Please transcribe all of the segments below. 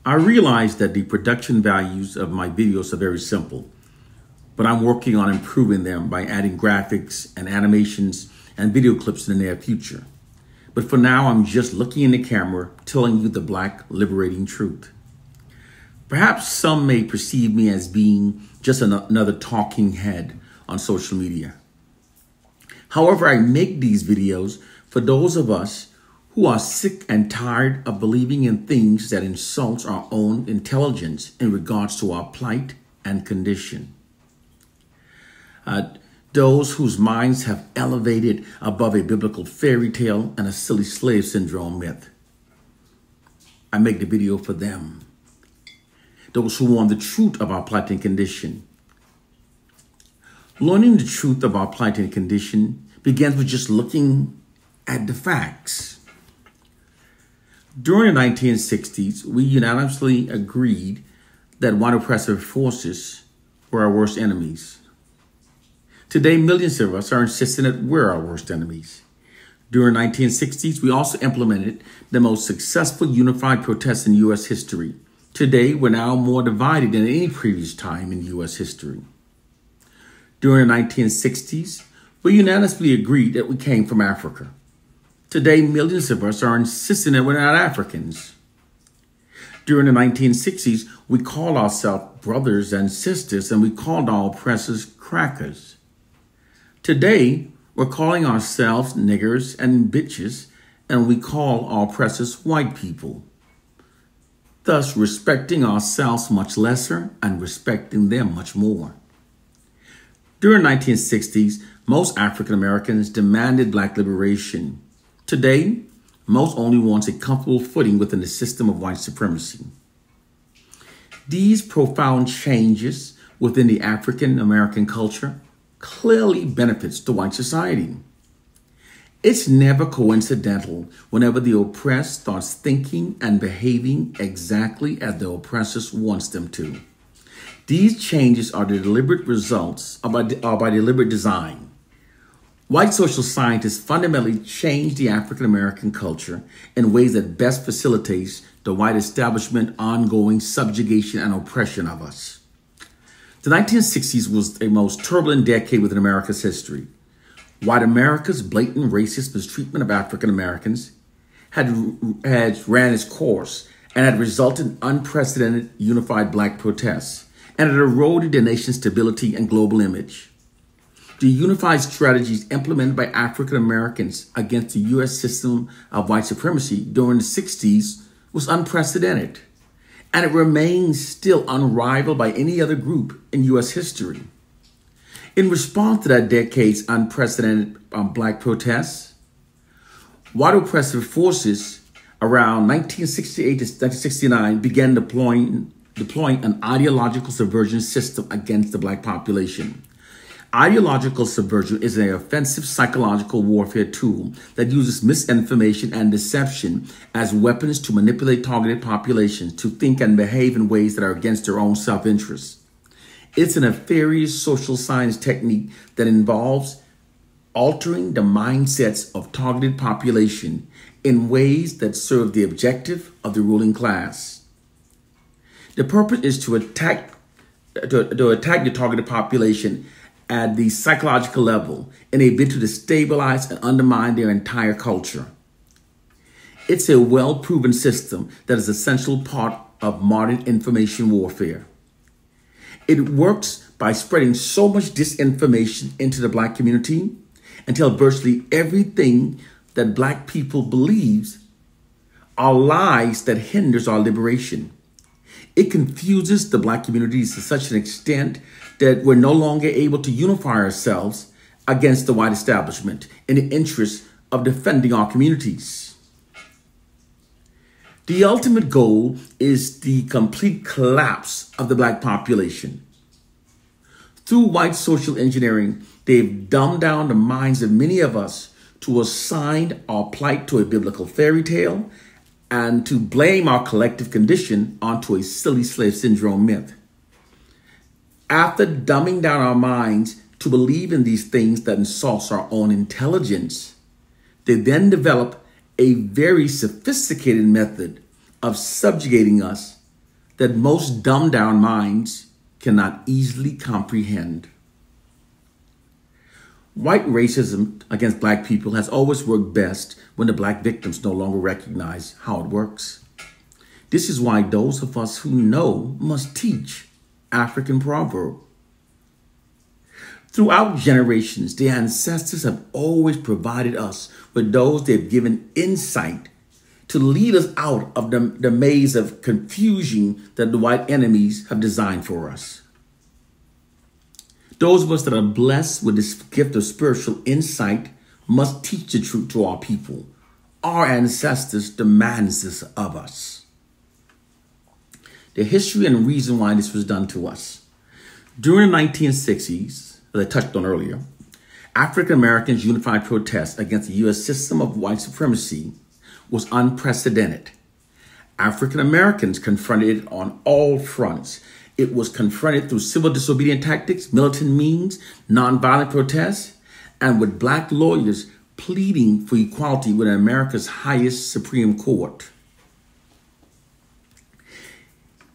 I realize that the production values of my videos are very simple, but I'm working on improving them by adding graphics and animations and video clips in the near future. But for now, I'm just looking in the camera, telling you the Black liberating truth. Perhaps some may perceive me as being just another talking head on social media. However, I make these videos for those of us who are sick and tired of believing in things that insult our own intelligence in regards to our plight and condition. Those whose minds have elevated above a biblical fairy tale and a silly slave syndrome myth. I make the video for them. Those who want the truth of our plight and condition. Learning the truth of our plight and condition begins with just looking at the facts. During the 1960s, we unanimously agreed that white oppressive forces were our worst enemies. Today, millions of us are insisting that we're our worst enemies. During the 1960s, we also implemented the most successful unified protest in U.S. history. Today, we're now more divided than any previous time in U.S. history. During the 1960s, we unanimously agreed that we came from Africa. Today, millions of us are insisting that we're not Africans. During the 1960s, we called ourselves brothers and sisters, and we called our oppressors crackers. Today, we're calling ourselves niggers and bitches, and we call our oppressors white people, thus respecting ourselves much lesser and respecting them much more. During the 1960s, most African Americans demanded Black liberation. Today, most only want a comfortable footing within the system of white supremacy. These profound changes within the African American culture clearly benefits the white society. It's never coincidental whenever the oppressed starts thinking and behaving exactly as the oppressors wants them to. These changes are the deliberate results by deliberate design. White social scientists fundamentally change the African American culture in ways that best facilitates the white establishment ongoing subjugation and oppression of us. The 1960s was a most turbulent decade within America's history. White America's blatant racist mistreatment of African Americans had ran its course and had resulted in unprecedented unified Black protests, and it eroded the nation's stability and global image. The unified strategies implemented by African Americans against the U.S. system of white supremacy during the 60s was unprecedented, and it remains still unrivaled by any other group in U.S. history. In response to that decade's unprecedented Black protests, white oppressive forces around 1968 to 1969 began deploying an ideological subversion system against the Black population. Ideological subversion is an offensive psychological warfare tool that uses misinformation and deception as weapons to manipulate targeted populations to think and behave in ways that are against their own self-interest. It's a nefarious social science technique that involves altering the mindsets of targeted population in ways that serve the objective of the ruling class. The purpose is to attack the targeted population at the psychological level in a bid to destabilize and undermine their entire culture. It's a well-proven system that is an essential part of modern information warfare. It works by spreading so much disinformation into the Black community until virtually everything that Black people believes are lies that hinders our liberation. It confuses the Black communities to such an extent that we're no longer able to unify ourselves against the white establishment in the interest of defending our communities. The ultimate goal is the complete collapse of the Black population. Through white social engineering, they've dumbed down the minds of many of us to assign our plight to a biblical fairy tale and to blame our collective condition onto a silly slave syndrome myth. After dumbing down our minds to believe in these things that insults our own intelligence, they then develop a very sophisticated method of subjugating us that most dumbed down minds cannot easily comprehend. White racism against black people has always worked best when the black victims no longer recognize how it works. This is why those of us who know must teach African proverb. Throughout generations, the ancestors have always provided us with those they've given insight to lead us out of the maze of confusion that the white enemies have designed for us. Those of us that are blessed with this gift of spiritual insight must teach the truth to our people. Our ancestors demand this of us. The history and reason why this was done to us. During the 1960s, as I touched on earlier, African Americans' unified protest against the U.S. system of white supremacy was unprecedented. African Americans confronted it on all fronts. It was confronted through civil disobedient tactics, militant means, nonviolent protests, and with black lawyers pleading for equality with America's highest Supreme Court.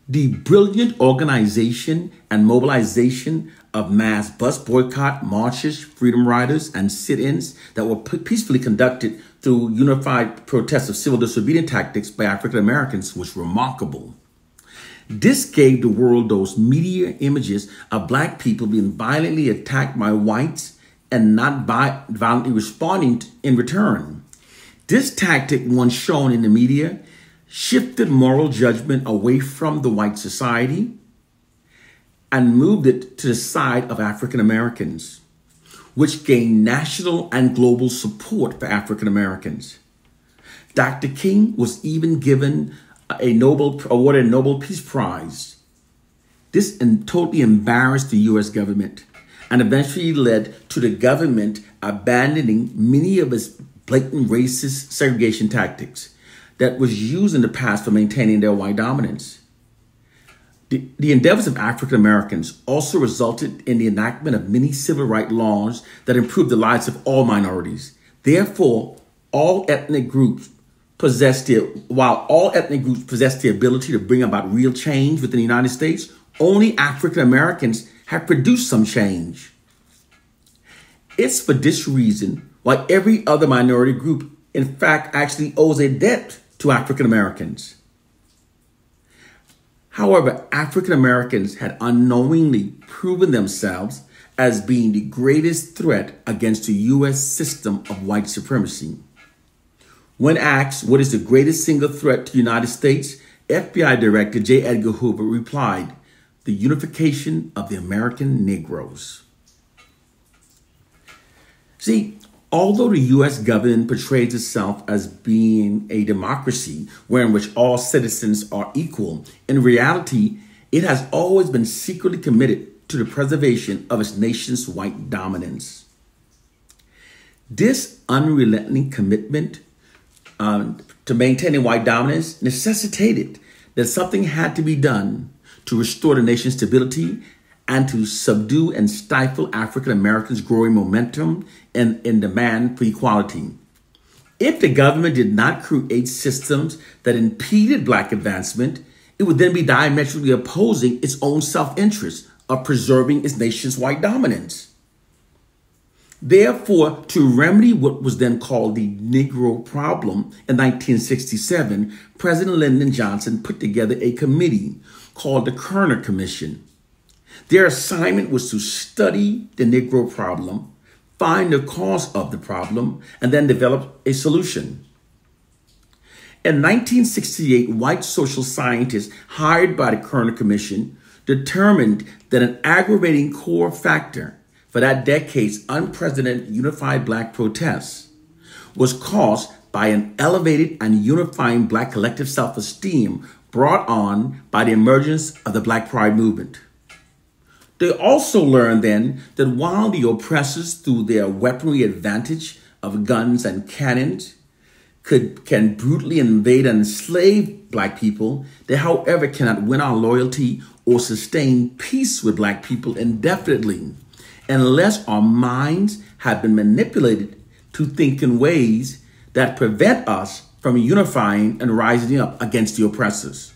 The brilliant organization and mobilization of mass bus boycott, marches, freedom riders, and sit-ins that were peacefully conducted through unified protests of civil disobedient tactics by African Americans was remarkable. This gave the world those media images of black people being violently attacked by whites and not violently responding in return. This tactic, once shown in the media, shifted moral judgment away from the white society and moved it to the side of African Americans, which gained national and global support for African Americans. Dr. King was even given awarded a Nobel Peace Prize. This totally embarrassed the U.S. government and eventually led to the government abandoning many of its blatant racist segregation tactics that was used in the past for maintaining their white dominance. The endeavors of African Americans also resulted in the enactment of many civil rights laws that improved the lives of all minorities. Therefore, while all ethnic groups possess the ability to bring about real change within the United States, only African Americans have produced some change. It's for this reason why every other minority group, in fact, actually owes a debt to African Americans. However, African Americans had unknowingly proven themselves as being the greatest threat against the U.S. system of white supremacy. When asked what is the greatest single threat to the United States, FBI Director J. Edgar Hoover replied, "The unification of the American Negroes." See, although the U.S. government portrays itself as being a democracy wherein which all citizens are equal, in reality, it has always been secretly committed to the preservation of its nation's white dominance. This unrelenting commitment to maintaining white dominance necessitated that something had to be done to restore the nation's stability and to subdue and stifle African Americans' growing momentum and demand for equality. If the government did not create systems that impeded black advancement, it would then be diametrically opposing its own self-interest of preserving its nation's white dominance. Therefore, to remedy what was then called the Negro problem in 1967, President Lyndon Johnson put together a committee called the Kerner Commission. Their assignment was to study the Negro problem, find the cause of the problem, and then develop a solution. In 1968, white social scientists hired by the Kerner Commission determined that an aggravating core factor for that decade's unprecedented unified black protests was caused by an elevated and unifying black collective self-esteem brought on by the emergence of the Black Pride movement. They also learned then that while the oppressors, through their weaponry advantage of guns and cannons, can brutally invade and enslave black people, they, however, cannot win our loyalty or sustain peace with black people indefinitely unless our minds have been manipulated to think in ways that prevent us from unifying and rising up against the oppressors.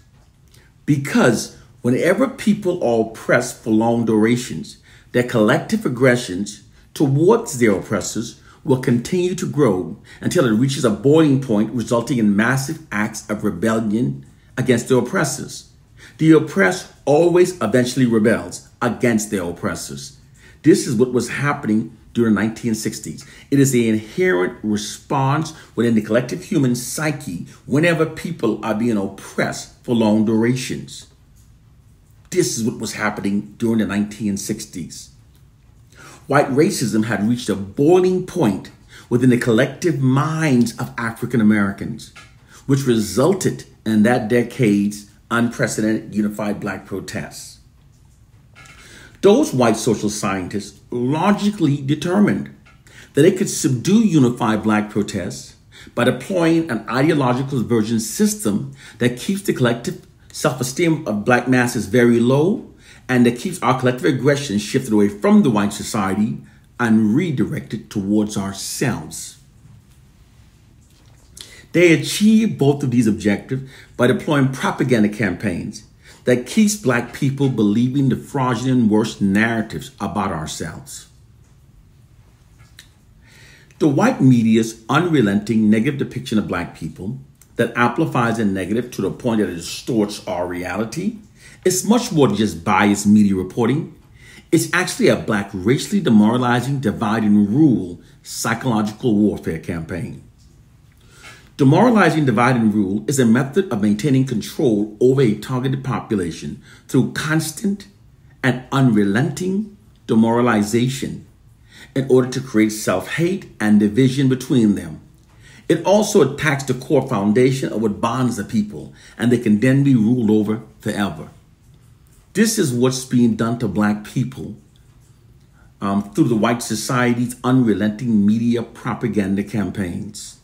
Because whenever people are oppressed for long durations, their collective aggressions towards their oppressors will continue to grow until it reaches a boiling point, resulting in massive acts of rebellion against their oppressors. The oppressed always eventually rebels against their oppressors. This is what was happening during the 1960s. It is the inherent response within the collective human psyche whenever people are being oppressed for long durations. This is what was happening during the 1960s. White racism had reached a boiling point within the collective minds of African Americans, which resulted in that decade's unprecedented unified black protests. Those white social scientists logically determined that they could subdue unified black protests by deploying an ideological diversion system that keeps the collective self-esteem of black masses very low and that keeps our collective aggression shifted away from the white society and redirected towards ourselves. They achieve both of these objectives by deploying propaganda campaigns that keeps black people believing the fraudulent worst narratives about ourselves. The white media's unrelenting negative depiction of black people that amplifies the negative to the point that it distorts our reality is much more than just biased media reporting. It's actually a black racially demoralizing, divide and rule psychological warfare campaign. Demoralizing divide and rule is a method of maintaining control over a targeted population through constant and unrelenting demoralization in order to create self-hate and division between them. It also attacks the core foundation of what bonds the people, and they can then be ruled over forever. This is what's being done to black people through the white society's unrelenting media propaganda campaigns.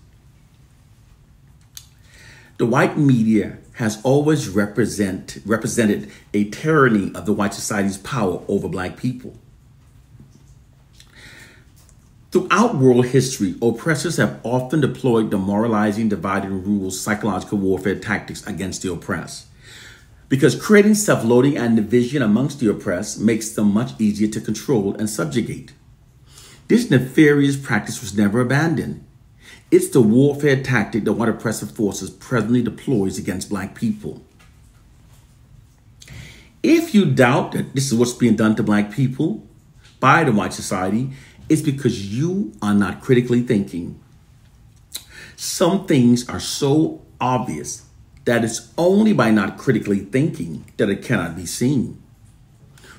The white media has always represented a tyranny of the white society's power over black people. Throughout world history, oppressors have often deployed demoralizing, divide and rule psychological warfare tactics against the oppressed. Because creating self-loathing and division amongst the oppressed makes them much easier to control and subjugate. This nefarious practice was never abandoned. It's the warfare tactic that white oppressive forces presently deploys against black people. If you doubt that this is what's being done to black people by the white society, it's because you are not critically thinking. Some things are so obvious that it's only by not critically thinking that it cannot be seen.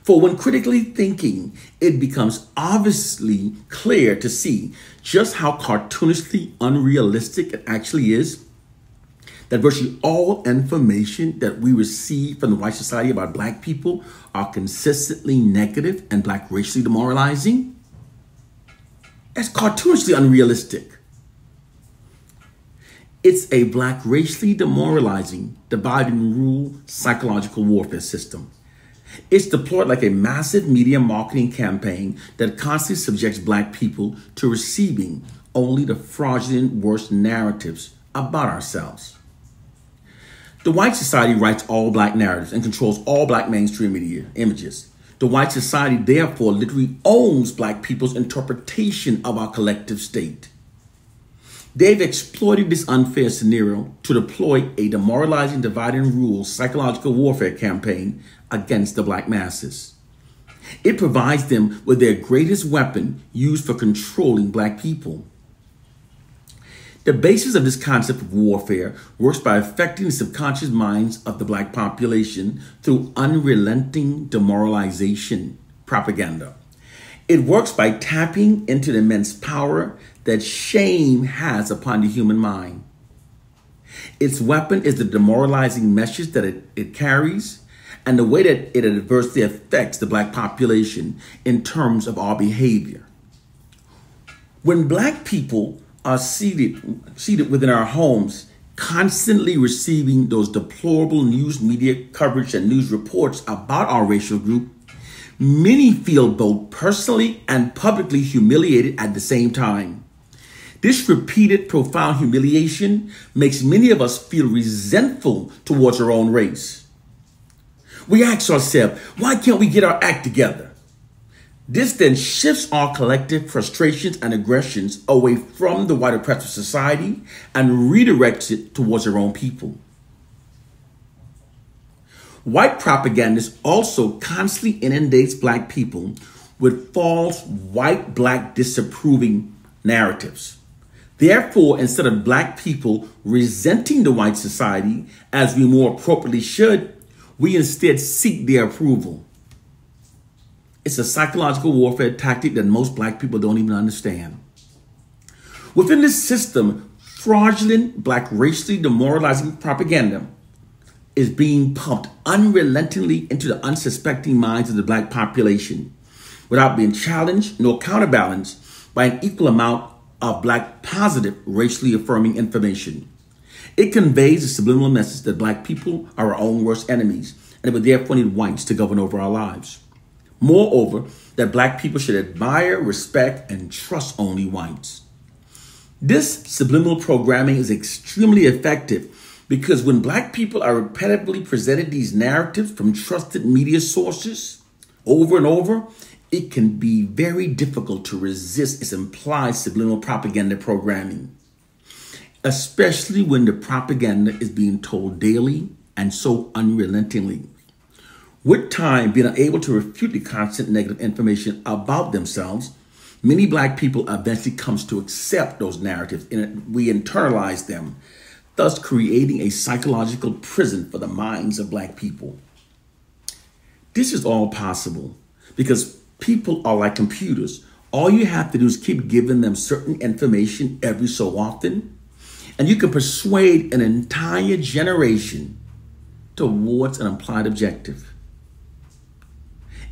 For when critically thinking, it becomes obviously clear to see just how cartoonishly unrealistic it actually is that virtually all information that we receive from the white society about black people are consistently negative and black racially demoralizing. That's cartoonishly unrealistic. It's a black racially demoralizing, divide and rule psychological warfare system. It's deployed like a massive media marketing campaign that constantly subjects black people to receiving only the fraudulent worst narratives about ourselves. The white society writes all black narratives and controls all black mainstream media images. The white society therefore literally owns black people's interpretation of our collective state. They've exploited this unfair scenario to deploy a demoralizing divide and rule psychological warfare campaign against the black masses. It provides them with their greatest weapon used for controlling black people. The basis of this concept of warfare works by affecting the subconscious minds of the black population through unrelenting demoralization propaganda. It works by tapping into the immense power that shame has upon the human mind. Its weapon is the demoralizing message that it carries and the way that it adversely affects the black population in terms of our behavior. When black people are seated within our homes, constantly receiving those deplorable news media coverage and news reports about our racial group, many feel both personally and publicly humiliated at the same time. This repeated profound humiliation makes many of us feel resentful towards our own race. We ask ourselves, why can't we get our act together? This then shifts our collective frustrations and aggressions away from the white oppressive society and redirects it towards our own people. White propaganda also constantly inundates Black people with false white Black disapproving narratives. Therefore, instead of Black people resenting the white society as we more appropriately should, we instead seek their approval. It's a psychological warfare tactic that most Black people don't even understand. Within this system, fraudulent Black racially demoralizing propaganda is being pumped unrelentingly into the unsuspecting minds of the Black population without being challenged nor counterbalanced by an equal amount of Black positive racially affirming information. It conveys a subliminal message that Black people are our own worst enemies and we therefore need whites to govern over our lives. Moreover, that Black people should admire, respect, and trust only whites. This subliminal programming is extremely effective because when Black people are repetitively presented these narratives from trusted media sources over and over, it can be very difficult to resist its implied subliminal propaganda programming, especially when the propaganda is being told daily and so unrelentingly. With time, being unable to refute the constant negative information about themselves, many Black people eventually comes to accept those narratives and we internalize them, thus creating a psychological prison for the minds of Black people. This is all possible because people are like computers. All you have to do is keep giving them certain information every so often, and you can persuade an entire generation towards an implied objective.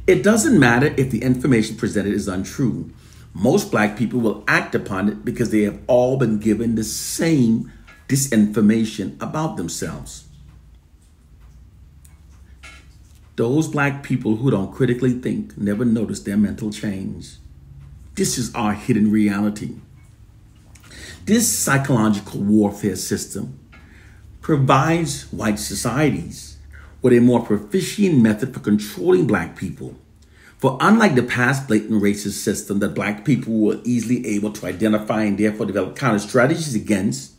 It doesn't matter if the information presented is untrue. Most Black people will act upon it because they have all been given the same disinformation about themselves. Those Black people who don't critically think never notice their mental change. This is our hidden reality. This psychological warfare system provides white societies with a more proficient method for controlling Black people. For unlike the past blatant racist system that Black people were easily able to identify and therefore develop counter strategies against,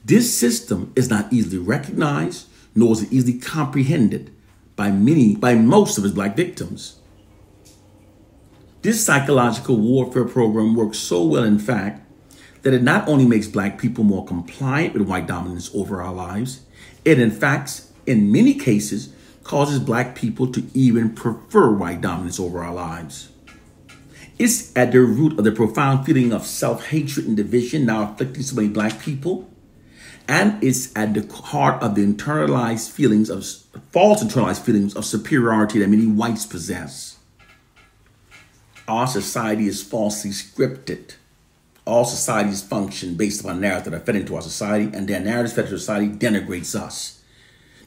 this system is not easily recognized, nor is it easily comprehended by most of its Black victims. This psychological warfare program works so well, in fact, that it not only makes Black people more compliant with white dominance over our lives, it in fact, in many cases, causes Black people to even prefer white dominance over our lives. It's at the root of the profound feeling of self-hatred and division now afflicting so many Black people. And it's at the heart of the false internalized feelings of superiority that many whites possess. Our society is falsely scripted. All societies function based upon narratives that are fed into our society, and their narratives fed into society denigrates us.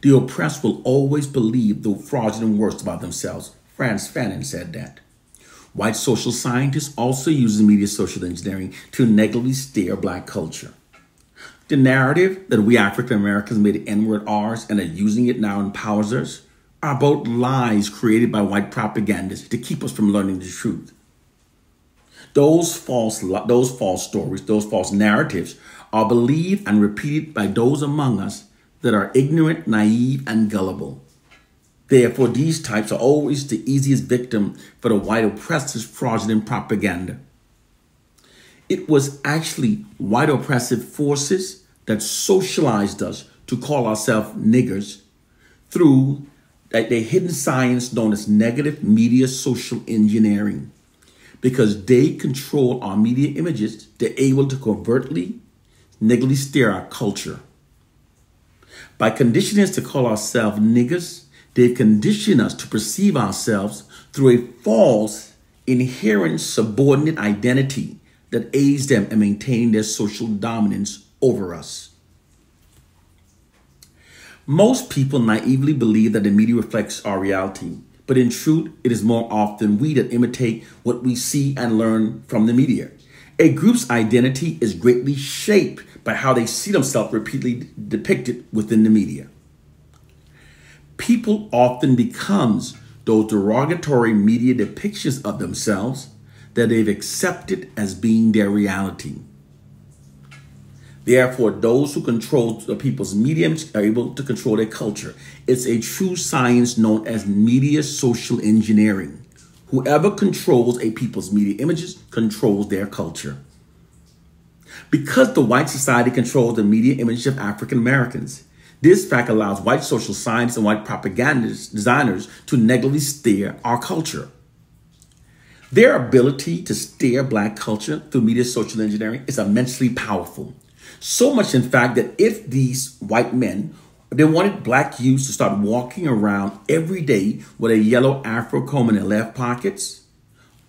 The oppressed will always believe the fraudulent worst about themselves. Frantz Fanon said that. White social scientists also use media social engineering to negatively steer Black culture. The narrative that we African Americans made the N-word ours and are using it now empowers us are both lies created by white propagandists to keep us from learning the truth. Those false stories, those false narratives are believed and repeated by those among us that are ignorant, naive, and gullible. Therefore, these types are always the easiest victim for the white oppressors' fraudulent propaganda. It was actually white oppressive forces that socialized us to call ourselves niggers through the hidden science known as negative media social engineering. Because they control our media images, they're able to covertly, negatively steer our culture. By conditioning us to call ourselves niggers, they've conditioned us to perceive ourselves through a false, inherent subordinate identity that aids them in maintaining their social dominance over us. Most people naively believe that the media reflects our reality, but in truth, it is more often we that imitate what we see and learn from the media. A group's identity is greatly shaped by how they see themselves repeatedly depicted within the media. people often becomes those derogatory media depictions of themselves that they've accepted as being their reality. Therefore, those who control the people's media are able to control their culture. It's a true science known as media social engineering. Whoever controls a people's media images controls their culture. Because the white society controls the media image of African Americans, this fact allows white social scientists and white propagandists, designers to negatively steer our culture. Their ability to steer black culture through media social engineering is immensely powerful. So much, in fact, that if these white men, they wanted black youths to start walking around every day with a yellow Afro comb in their left pockets,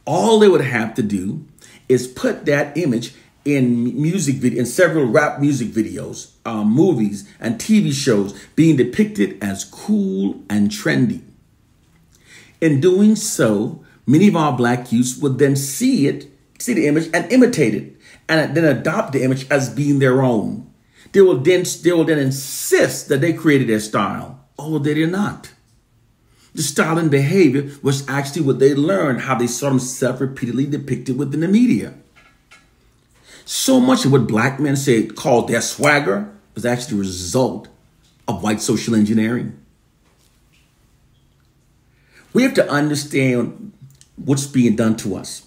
all they would have to do is put that image in several rap music videos, movies, and TV shows being depicted as cool and trendy. In doing so, many of our black youths would then see the image and imitate it, and then adopt the image as being their own. They will then insist that they created their style, although they did not. The style and behavior was actually what they learned, how they saw themselves repeatedly depicted within the media. So much of what black men called their swagger was actually the result of white social engineering. We have to understand what's being done to us.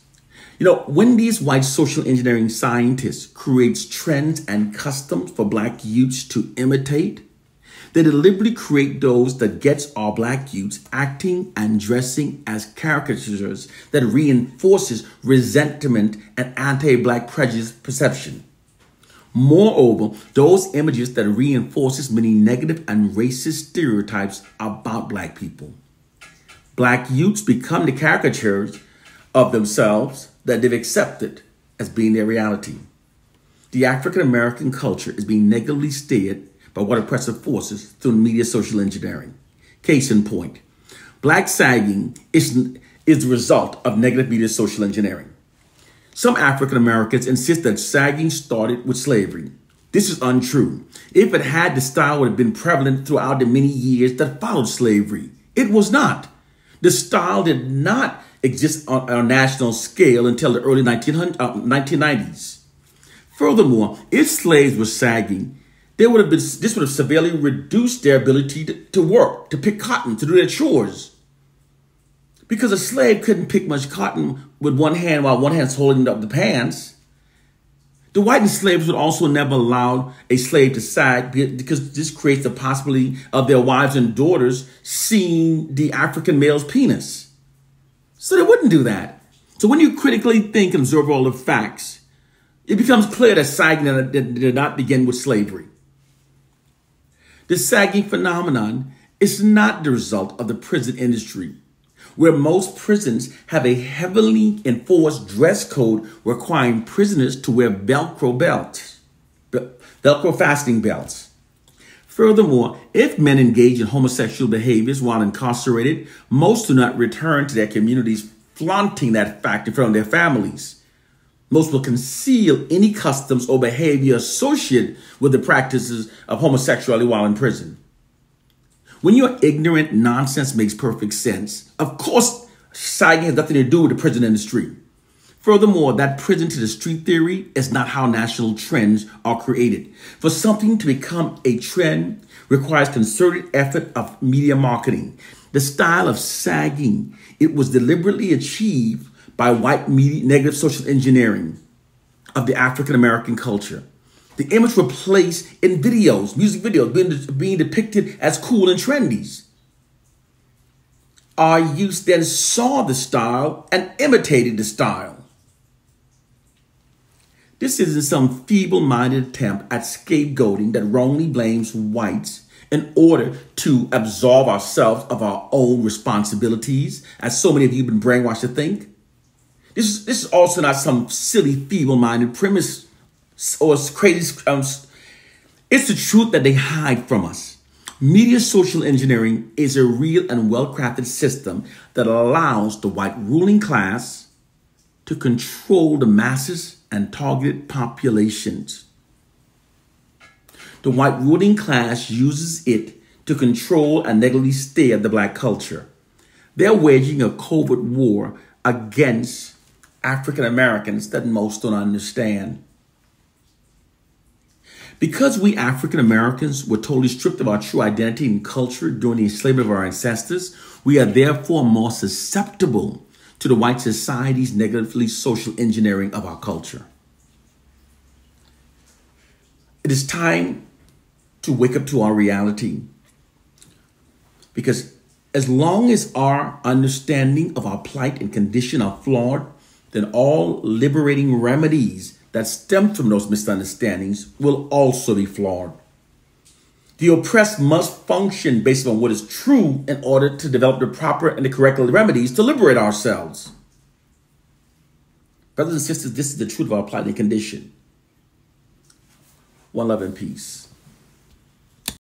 When these white social engineering scientists create trends and customs for black youths to imitate, they deliberately create those that gets our black youths acting and dressing as caricatures that reinforces resentment and anti-black prejudice perception. Moreover, those images that reinforces many negative and racist stereotypes about black people. Black youths become the caricatures of themselves that they've accepted as being their reality. The African American culture is being negatively steered by what oppressive forces through media social engineering. Case in point, black sagging is the result of negative media social engineering. Some African Americans insist that sagging started with slavery. This is untrue. If it had, the style would have been prevalent throughout the many years that followed slavery. It was not. The style did not exist on a national scale until the early 1990s. Furthermore, if slaves were sagging, this would have severely reduced their ability to work, to pick cotton, to do their chores. Because a slave couldn't pick much cotton with one hand while one hand's holding up the pants. The white enslavers would also never allow a slave to sag because this creates the possibility of their wives and daughters seeing the African male's penis. So they wouldn't do that. So when you critically think and observe all the facts, it becomes clear that sagging did not begin with slavery. The sagging phenomenon is not the result of the prison industry, where most prisons have a heavily enforced dress code requiring prisoners to wear Velcro fastening belts. Furthermore, if men engage in homosexual behaviors while incarcerated, most do not return to their communities flaunting that fact in front of their families. Most will conceal any customs or behavior associated with the practices of homosexuality while in prison. When your ignorant nonsense makes perfect sense, of course, sagging has nothing to do with the prison industry. Furthermore, that prison to the street theory is not how national trends are created. For something to become a trend requires concerted effort of media marketing. The style of sagging, it was deliberately achieved by white media negative social engineering of the African American culture. The image were placed in videos, music videos, being depicted as cool and trendy. Our youth then saw the style and imitated the style. This isn't some feeble-minded attempt at scapegoating that wrongly blames whites in order to absolve ourselves of our own responsibilities, as so many of you have been brainwashed to think. This is also not some silly, feeble-minded premise or crazy. It's the truth that they hide from us. Media social engineering is a real and well-crafted system that allows the white ruling class to control the masses and targeted populations. The white ruling class uses it to control and negatively steer the black culture. They're waging a covert war against African Americans that most don't understand. Because we African Americans were totally stripped of our true identity and culture during the enslavement of our ancestors, we are therefore more susceptible to the white society's negatively social engineering of our culture. It is time to wake up to our reality, because as long as our understanding of our plight and condition are flawed, then all liberating remedies that stem from those misunderstandings will also be flawed. The oppressed must function based on what is true in order to develop the proper and the correct remedies to liberate ourselves. Brothers and sisters, this is the truth of our plight and condition. One love and peace.